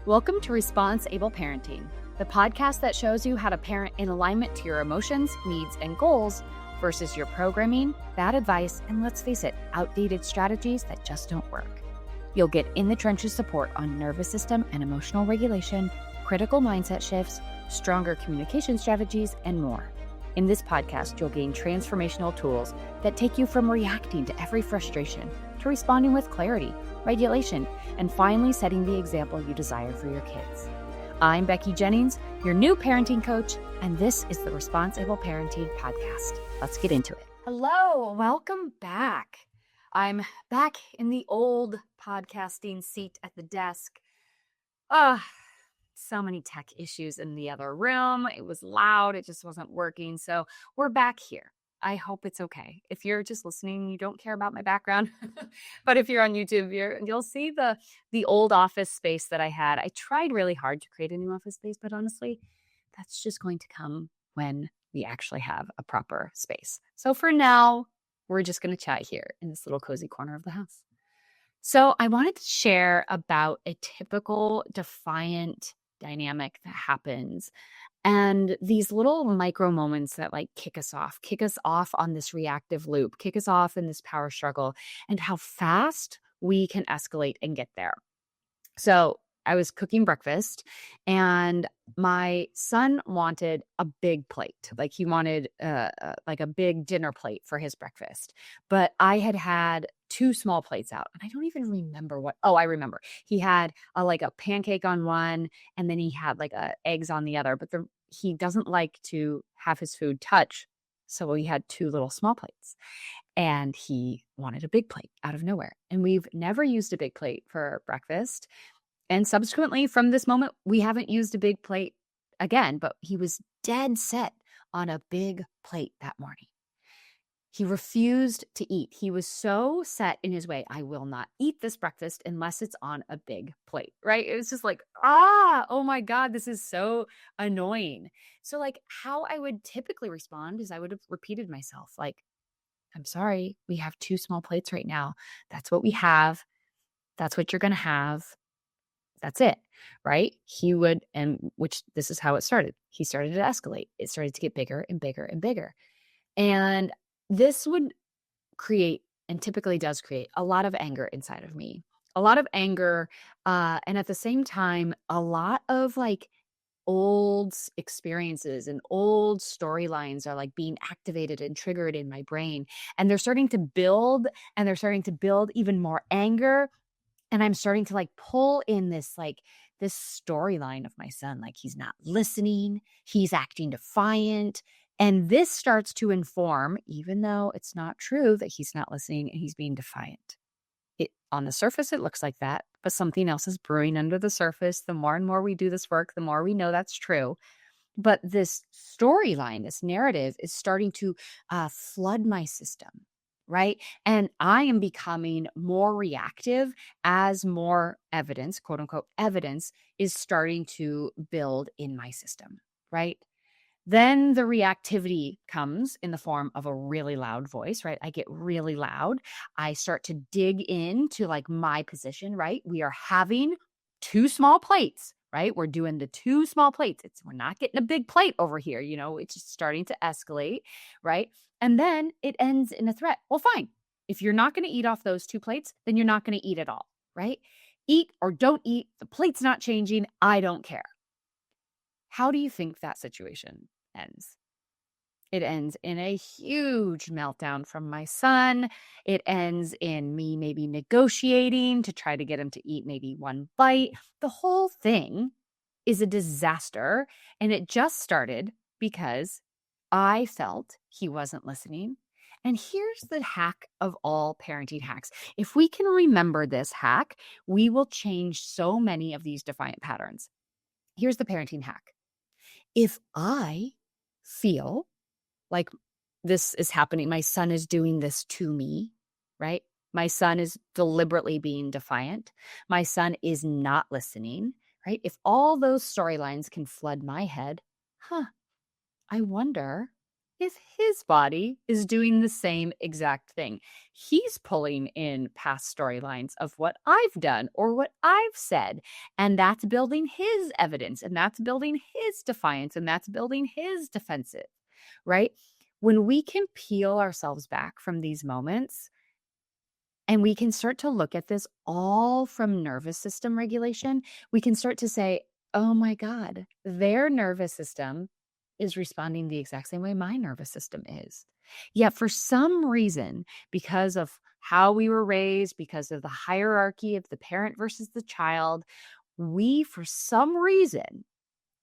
Welcome to ResponseABLE Parenting, the podcast that shows you how to parent in alignment to your emotions, needs, and goals versus your programming, bad advice, and let's face it, outdated strategies that just don't work. You'll get in the trenches support on nervous system and emotional regulation, critical mindset shifts, stronger communication strategies, and more. In this podcast, you'll gain transformational tools that take you from reacting to every frustration to responding with clarity, regulation, and finally setting the example you desire for your kids. I'm Becky Jennings, your new parenting coach, and this is the ResponseABLE Parenting podcast. Let's get into it. Hello, welcome back. I'm back in the old podcasting seat at the desk. So many tech issues in the other room. It was loud. It just wasn't working. So we're back here. I hope it's okay. If you're just listening, you don't care about my background. But if you're on YouTube, you'll see the old office space that I had. I tried really hard to create a new office space, but honestly, that's just going to come when we actually have a proper space. So for now, we're just going to chat here in this little cozy corner of the house. So I wanted to share about a typical defiant dynamic that happens and these little micro moments that kick us off on this reactive loop, kick us off in this power struggle, and how fast we can escalate and get there. So I was cooking breakfast and my son wanted a big plate. He wanted a big dinner plate for his breakfast. But I had two small plates out and I don't even remember I remember. He had a pancake on one and then he had eggs on the other, but he doesn't like to have his food touch. So we had two little small plates and he wanted a big plate out of nowhere. And we've never used a big plate for breakfast. And subsequently, from this moment, we haven't used a big plate again, but he was dead set on a big plate that morning. He refused to eat. He was so set in his way, I will not eat this breakfast unless it's on a big plate, right? It was just oh my God, this is so annoying. So how I would typically respond is I would have repeated myself, I'm sorry, we have two small plates right now. That's what we have. That's what you're going to have. That's it, right? He would, and which this is how it started. He started to escalate. It started to get bigger and bigger and bigger. And this would create, and typically does create, a lot of anger inside of me. A lot of anger, and at the same time, a lot of old experiences and old storylines are being activated and triggered in my brain. And they're starting to build, and they're starting to build even more anger. And I'm starting to pull in this storyline of my son. He's not listening. He's acting defiant. And this starts to inform, even though it's not true that he's not listening and he's being defiant. On the surface, it looks like that, but something else is brewing under the surface. The more and more we do this work, the more we know that's true. But this storyline, this narrative is starting to flood my system. Right? And I am becoming more reactive as more evidence, quote unquote, evidence is starting to build in my system, right? Then the reactivity comes in the form of a really loud voice, right? I get really loud. I start to dig into my position, right? We are having two small plates, right? We're doing the two small plates. We're not getting a big plate over here. It's just starting to escalate, right? And then it ends in a threat. Well, fine. If you're not going to eat off those two plates, then you're not going to eat at all, right? Eat or don't eat. The plate's not changing. I don't care. How do you think that situation ends? It ends in a huge meltdown from my son. It ends in me maybe negotiating to try to get him to eat maybe one bite. The whole thing is a disaster. And it just started because I felt he wasn't listening. And here's the hack of all parenting hacks. If we can remember this hack, we will change so many of these defiant patterns. Here's the parenting hack. If I feel like this is happening, my son is doing this to me, right? My son is deliberately being defiant. My son is not listening, right? If all those storylines can flood my head, I wonder if his body is doing the same exact thing. He's pulling in past storylines of what I've done or what I've said, and that's building his evidence, and that's building his defiance, and that's building his defensive, right? When we can peel ourselves back from these moments and we can start to look at this all from nervous system regulation, we can start to say, oh my God, their nervous system is responding the exact same way my nervous system is. Yet for some reason, because of how we were raised, because of the hierarchy of the parent versus the child, we, for some reason,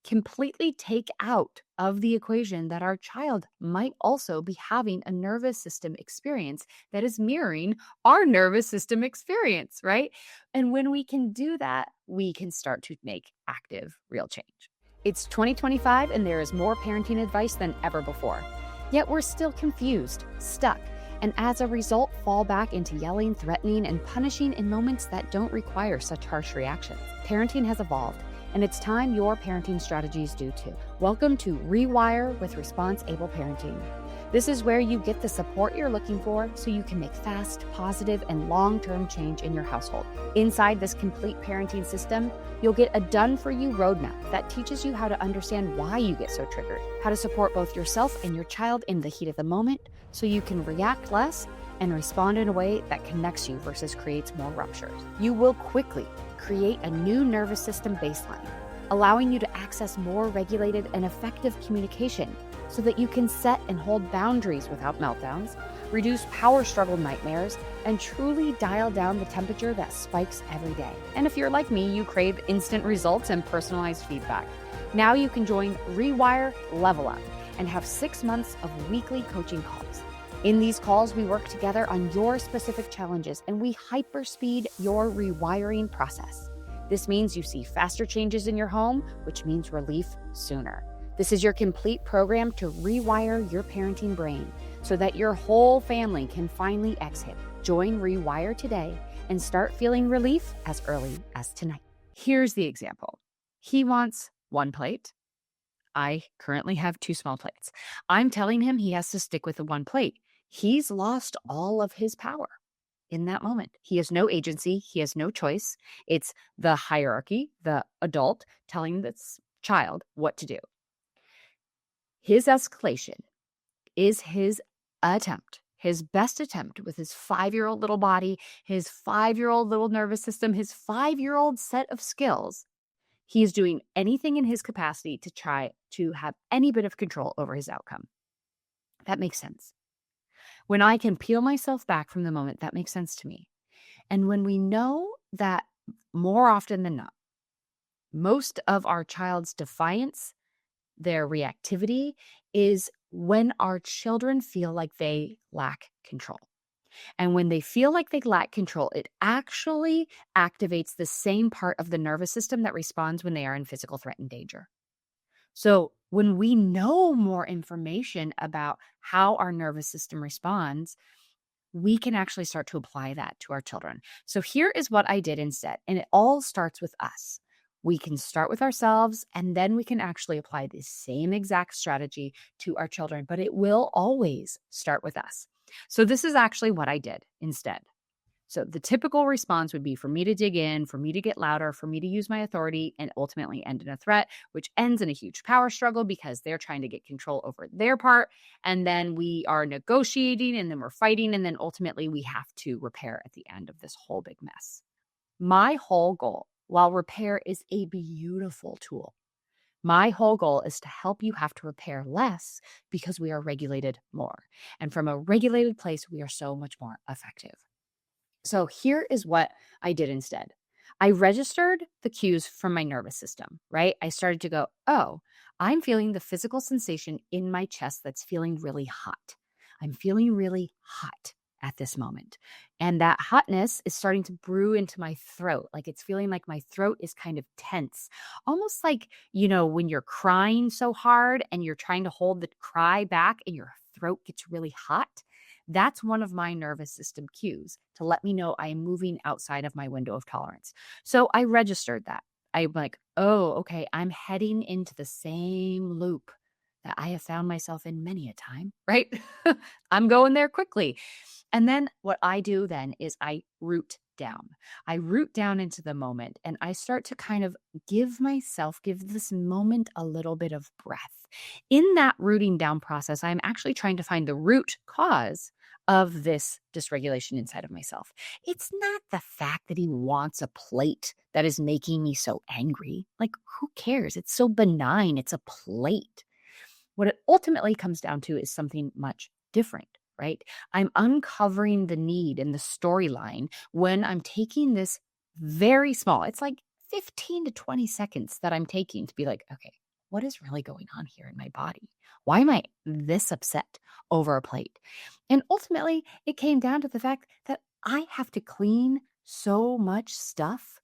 completely take out of the equation that our child might also be having a nervous system experience that is mirroring our nervous system experience, right? And when we can do that, we can start to make active, real change. It's 2025 and there is more parenting advice than ever before. Yet we're still confused, stuck, and as a result, fall back into yelling, threatening, and punishing in moments that don't require such harsh reactions. Parenting has evolved, and it's time your parenting strategies do too. Welcome to REWIRE with ResponseABLE Parenting. This is where you get the support you're looking for so you can make fast, positive, and long-term change in your household. Inside this complete parenting system, you'll get a done-for-you roadmap that teaches you how to understand why you get so triggered, how to support both yourself and your child in the heat of the moment so you can react less and respond in a way that connects you versus creates more ruptures. You will quickly create a new nervous system baseline, allowing you to access more regulated and effective communication so that you can set and hold boundaries without meltdowns, reduce power struggle nightmares, and truly dial down the temperature that spikes every day. And if you're like me, you crave instant results and personalized feedback. Now you can join REWIRE Level Up and have 6 months of weekly coaching calls. In these calls, we work together on your specific challenges and we hyperspeed your rewiring process. This means you see faster changes in your home, which means relief sooner. This is your complete program to rewire your parenting brain so that your whole family can finally exhale. Join REWIRE today and start feeling relief as early as tonight. Here's the example. He wants 1 plate. I currently have 2 small plates. I'm telling him he has to stick with the 1 plate. He's lost all of his power in that moment. He has no agency. He has no choice. It's the hierarchy, the adult telling this child what to do. His escalation is his attempt, his best attempt with his 5-year-old little body, his 5-year-old little nervous system, his 5-year-old set of skills. He is doing anything in his capacity to try to have any bit of control over his outcome. That makes sense. When I can peel myself back from the moment, that makes sense to me. And when we know that more often than not, most of our child's defiance, their reactivity, is when our children feel like they lack control. And when they feel like they lack control, it actually activates the same part of the nervous system that responds when they are in physical threat and danger. So when we know more information about how our nervous system responds, we can actually start to apply that to our children. So here is what I did instead. And it all starts with us. We can start with ourselves, and then we can actually apply the same exact strategy to our children, but it will always start with us. So this is actually what I did instead. So the typical response would be for me to dig in, for me to get louder, for me to use my authority, and ultimately end in a threat, which ends in a huge power struggle because they're trying to get control over their part. And then we are negotiating, and then we're fighting, and then ultimately we have to repair at the end of this whole big mess. My whole goal, while repair is a beautiful tool, my whole goal is to help you have to repair less because we are regulated more. And from a regulated place, we are so much more effective. So here is what I did instead. I registered the cues from my nervous system, right? I started to go, oh, I'm feeling the physical sensation in my chest that's feeling really hot. I'm feeling really hot at this moment. And that hotness is starting to brew into my throat. Like it's feeling like my throat is kind of tense. Almost like, when you're crying so hard and you're trying to hold the cry back and your throat gets really hot. That's one of my nervous system cues to let me know I am moving outside of my window of tolerance. So I registered that. I'm like, oh, okay, I'm heading into the same loop that I have found myself in many a time, right? I'm going there quickly. And then what I do then is I root down. I root down into the moment and I start to kind of give this moment a little bit of breath. In that rooting down process, I'm actually trying to find the root cause of this dysregulation inside of myself. It's not the fact that he wants a plate that is making me so angry. Like, who cares? It's so benign. It's a plate. What it ultimately comes down to is something much different, right? I'm uncovering the need and the storyline when I'm taking this very small, it's like 15 to 20 seconds that I'm taking to be like, okay, what is really going on here in my body? Why am I this upset over a plate? And ultimately, it came down to the fact that I have to clean so much stuff.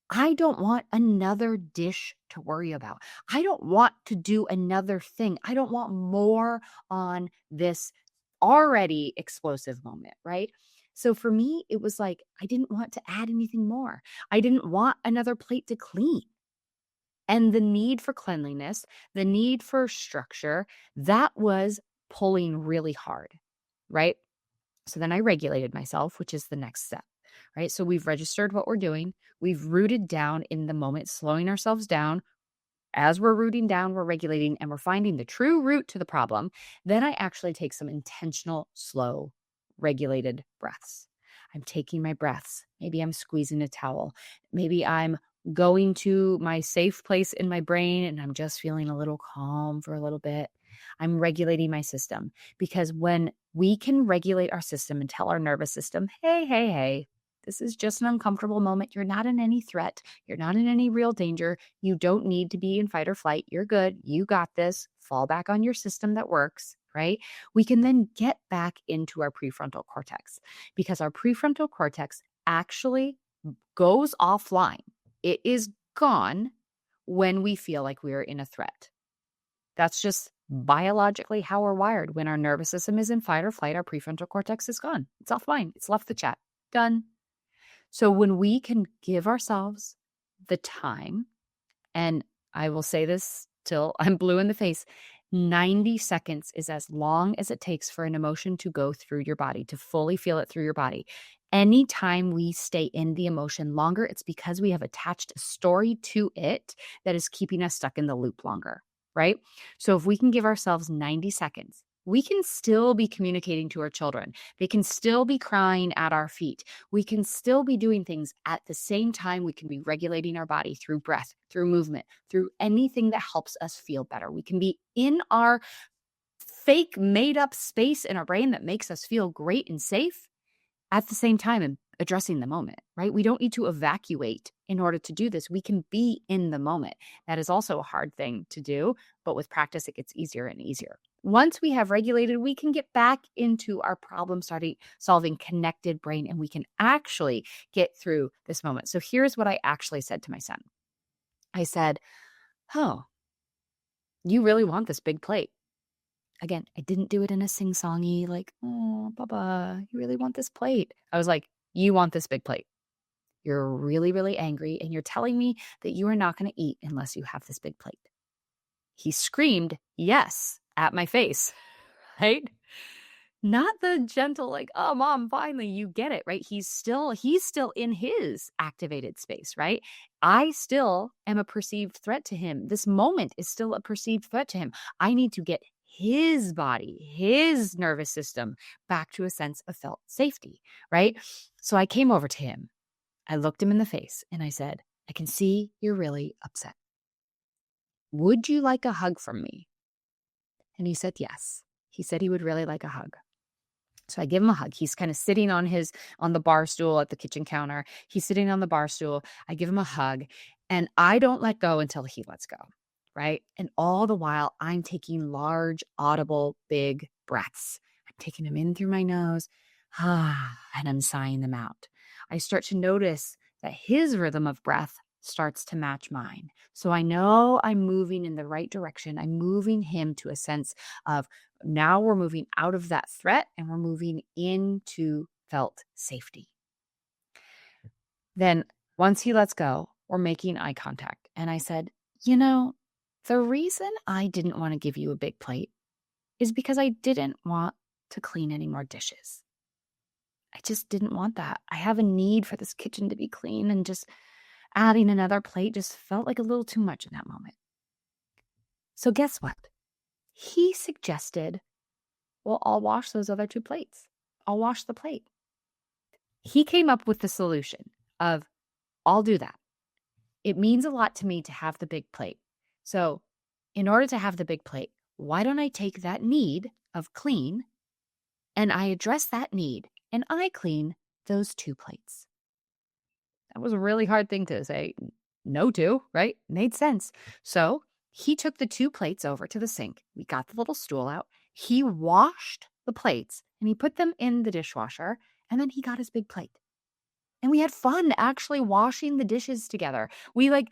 I don't want another dish to worry about. I don't want to do another thing. I don't want more on this already explosive moment, right? So for me, it was like, I didn't want to add anything more. I didn't want another plate to clean. And the need for cleanliness, the need for structure, that was pulling really hard, right? So then I regulated myself, which is the next step, right? So we've registered what we're doing. We've rooted down in the moment, slowing ourselves down. As we're rooting down, we're regulating and we're finding the true root to the problem. Then I actually take some intentional, slow, regulated breaths. I'm taking my breaths. Maybe I'm squeezing a towel. Maybe I'm going to my safe place in my brain and I'm just feeling a little calm for a little bit. I'm regulating my system because when we can regulate our system and tell our nervous system, hey, this is just an uncomfortable moment. You're not in any threat. You're not in any real danger. You don't need to be in fight or flight. You're good. You got this. Fall back on your system that works, right? We can then get back into our prefrontal cortex because our prefrontal cortex actually goes offline. It is gone when we feel like we are in a threat. That's just biologically how we're wired. When our nervous system is in fight or flight, our prefrontal cortex is gone. It's offline. It's left the chat. Done. So when we can give ourselves the time, and I will say this till I'm blue in the face, 90 seconds is as long as it takes for an emotion to go through your body, to fully feel it through your body. Anytime we stay in the emotion longer, it's because we have attached a story to it that is keeping us stuck in the loop longer, right? So if we can give ourselves 90 seconds, we can still be communicating to our children. They can still be crying at our feet. We can still be doing things at the same time. We can be regulating our body through breath, through movement, through anything that helps us feel better. We can be in our fake made up space in our brain that makes us feel great and safe at the same time and addressing the moment, right? We don't need to evacuate in order to do this. We can be in the moment. That is also a hard thing to do, but with practice, it gets easier and easier. Once we have regulated, we can get back into our problem solving connected brain and we can actually get through this moment. So here's what I actually said to my son. I said, oh, you really want this big plate. Again, I didn't do it in a sing-songy, like, oh, Baba, you really want this plate. I was like, you want this big plate. You're really, really angry, and you're telling me that you are not going to eat unless you have this big plate. He screamed, yes, at my face, right? Not the gentle, like, oh, mom, finally, you get it, right? He's still in his activated space, right? I still am a perceived threat to him. This moment is still a perceived threat to him. I need to get his body, his nervous system back to a sense of felt safety, right? So I came over to him. I looked him in the face and I said, I can see you're really upset. Would you like a hug from me? And he said, yes. He said he would really like a hug. So I give him a hug. He's kind of sitting on the bar stool at the kitchen counter. He's sitting on the bar stool. I give him a hug and I don't let go until he lets go. Right. And all the while I'm taking large, audible, big breaths. I'm taking them in through my nose, and I'm sighing them out. I start to notice that his rhythm of breath starts to match mine. So I know I'm moving in the right direction. I'm moving him to a sense of now we're moving out of that threat and we're moving into felt safety. Then once he lets go, we're making eye contact. And I said, The reason I didn't want to give you a big plate is because I didn't want to clean any more dishes. I just didn't want that. I have a need for this kitchen to be clean, and just adding another plate just felt like a little too much in that moment. So guess what? He suggested, well, I'll wash those other 2 plates. I'll wash the plate. He came up with the solution of, I'll do that. It means a lot to me to have the big plate. So in order to have the big plate, why don't I take that need of clean and I address that need and I clean those 2 plates? That was a really hard thing to say no to, right? Made sense. So he took the 2 plates over to the sink. We got the little stool out. He washed the plates and he put them in the dishwasher, and then he got his big plate. And we had fun actually washing the dishes together. We like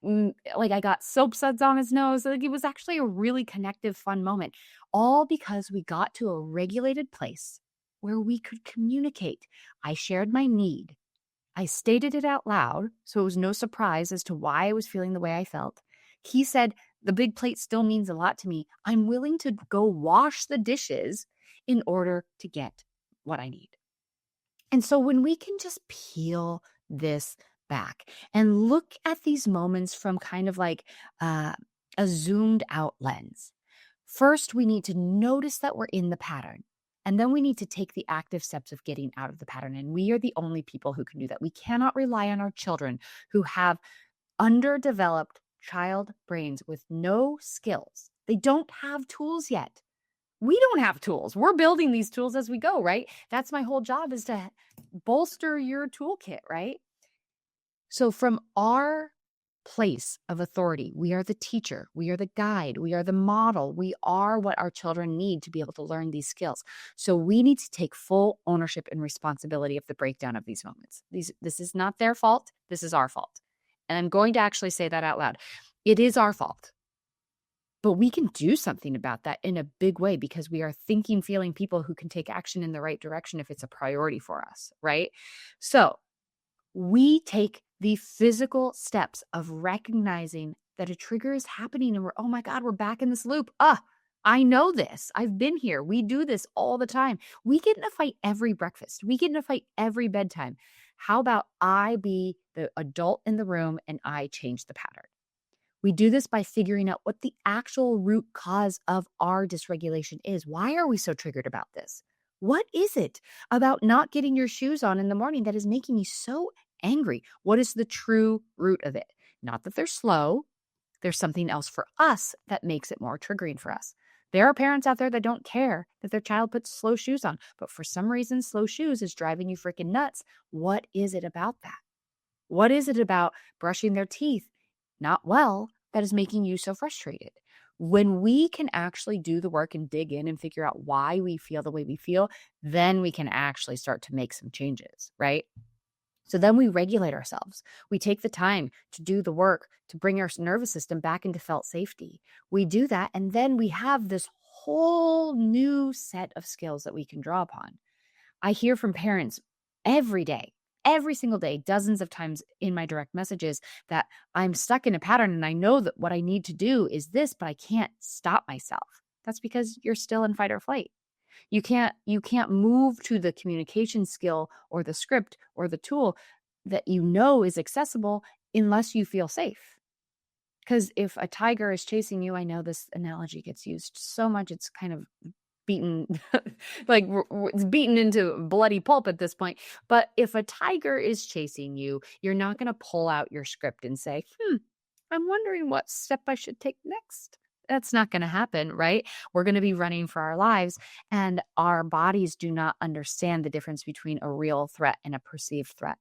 I got soap suds on his nose. Like, it was actually a really connective, fun moment. All because we got to a regulated place where we could communicate. I shared my need. I stated it out loud, so it was no surprise as to why I was feeling the way I felt. He said, the big plate still means a lot to me. I'm willing to go wash the dishes in order to get what I need. And so when we can just peel this back and look at these moments from kind of like a zoomed out lens, first we need to notice that we're in the pattern. And then we need to take the active steps of getting out of the pattern. And we are the only people who can do that. We cannot rely on our children who have underdeveloped child brains with no skills. They don't have tools yet. We don't have tools. We're building these tools as we go, right? That's my whole job, is to bolster your toolkit, right? So from our place of authority, we are the teacher, we are the guide, we are the model, we are what our children need to be able to learn these skills. So we need to take full ownership and responsibility of the breakdown of these moments. This is not their fault. This is our fault. And I'm going to actually say that out loud. It is our fault. But we can do something about that in a big way, because we are thinking, feeling people who can take action in the right direction if it's a priority for us, right? So we take the physical steps of recognizing that a trigger is happening and we're, oh my God, we're back in this loop. I know this. I've been here. We do this all the time. We get in a fight every breakfast. We get in a fight every bedtime. How about I be the adult in the room and I change the pattern? We do this by figuring out what the actual root cause of our dysregulation is. Why are we so triggered about this? What is it about not getting your shoes on in the morning that is making you so angry? What is the true root of it? Not that they're slow. There's something else for us that makes it more triggering for us. There are parents out there that don't care that their child puts slow shoes on, but for some reason, slow shoes is driving you freaking nuts. What is it about that? What is it about brushing their teeth not well that is making you so frustrated? When we can actually do the work and dig in and figure out why we feel the way we feel, then we can actually start to make some changes, right? So then we regulate ourselves. We take the time to do the work to bring our nervous system back into felt safety. We do that, and then we have this whole new set of skills that we can draw upon. I hear from parents every day, every single day, dozens of times in my direct messages, that I'm stuck in a pattern and I know that what I need to do is this, but I can't stop myself. That's because you're still in fight or flight. You can't move to the communication skill or the script or the tool that you know is accessible unless you feel safe. Because if a tiger is chasing you, I know this analogy gets used so much, it's kind of beaten, like it's beaten into bloody pulp at this point. But if a tiger is chasing you, you're not going to pull out your script and say, I'm wondering what step I should take next. That's not going to happen, right? We're going to be running for our lives, and our bodies do not understand the difference between a real threat and a perceived threat,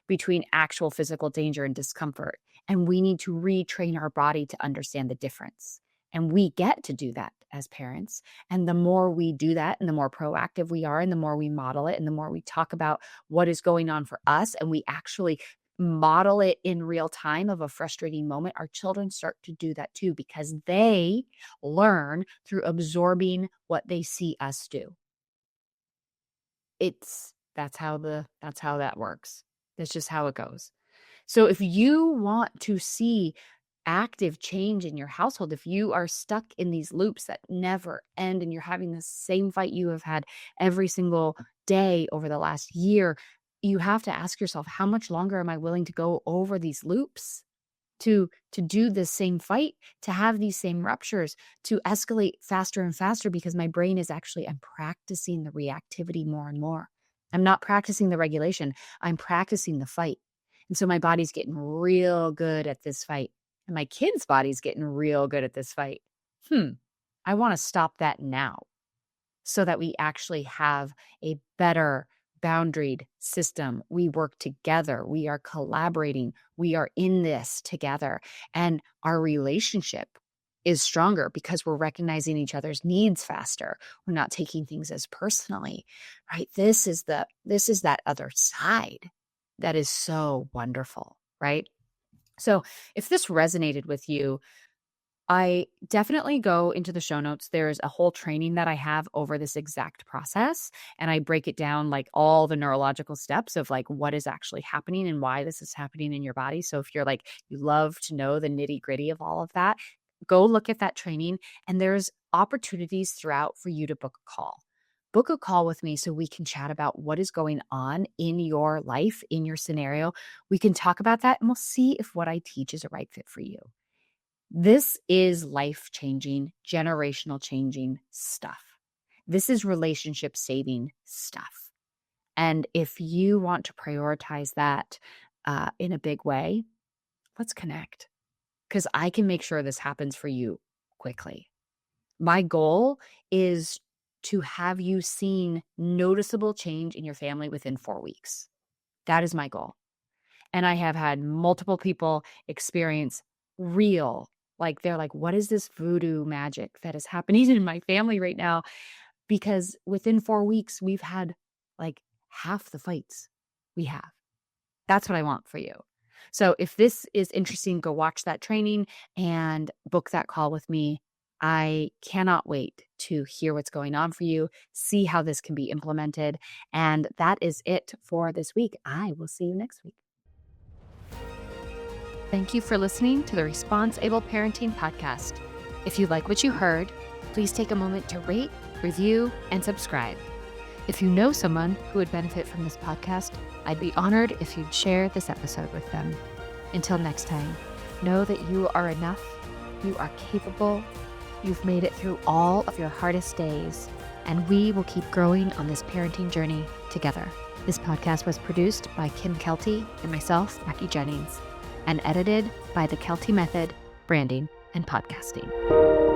between actual physical danger and discomfort. And we need to retrain our body to understand the difference. And we get to do that as parents. And the more we do that, and the more proactive we are, and the more we model it, and the more we talk about what is going on for us, and we actually model it in real time of a frustrating moment, our children start to do that too, because they learn through absorbing what they see us do. That's how that works. That's just how it goes. So if you want to see active change in your household, if you are stuck in these loops that never end and you're having the same fight you have had every single day over the last year, you have to ask yourself, how much longer am I willing to go over these loops? To do the same fight, to have these same ruptures, to escalate faster and faster, because my brain is actually, I'm practicing the reactivity more and more. I'm not practicing the regulation. I'm practicing the fight. And so my body's getting real good at this fight. And my kid's body's getting real good at this fight. I want to stop that now so that we actually have a better boundaried system. We work together. We are collaborating. We are in this together. And our relationship is stronger because we're recognizing each other's needs faster. We're not taking things as personally, right? This is that other side that is so wonderful, right? So if this resonated with you, I definitely go into the show notes. There's a whole training that I have over this exact process, and I break it down, like all the neurological steps of like what is actually happening and why this is happening in your body. So if you're like, you love to know the nitty gritty of all of that, go look at that training. And there's opportunities throughout for you to book a call. Book a call with me so we can chat about what is going on in your life, in your scenario. We can talk about that and we'll see if what I teach is a right fit for you. This is life-changing, generational changing stuff. This is relationship saving stuff. And if you want to prioritize that in a big way, let's connect, because I can make sure this happens for you quickly. My goal is to have you seeing noticeable change in your family within 4 weeks. That is my goal. And I have had multiple people experience real, like they're like, what is this voodoo magic that is happening in my family right now? Because within 4 weeks, we've had like half the fights we have. That's what I want for you. So if this is interesting, go watch that training and book that call with me. I cannot wait to hear what's going on for you, see how this can be implemented. And that is it for this week. I will see you next week. Thank you for listening to the ResponseABLE Parenting podcast. If you like what you heard, please take a moment to rate, review, and subscribe. If you know someone who would benefit from this podcast, I'd be honored if you'd share this episode with them. Until next time, know that you are enough, you are capable, you've made it through all of your hardest days, and we will keep growing on this parenting journey together. This podcast was produced by Kim Kelty and myself, Becky Jennings, and edited by the Kelty Method, Branding and Podcasting.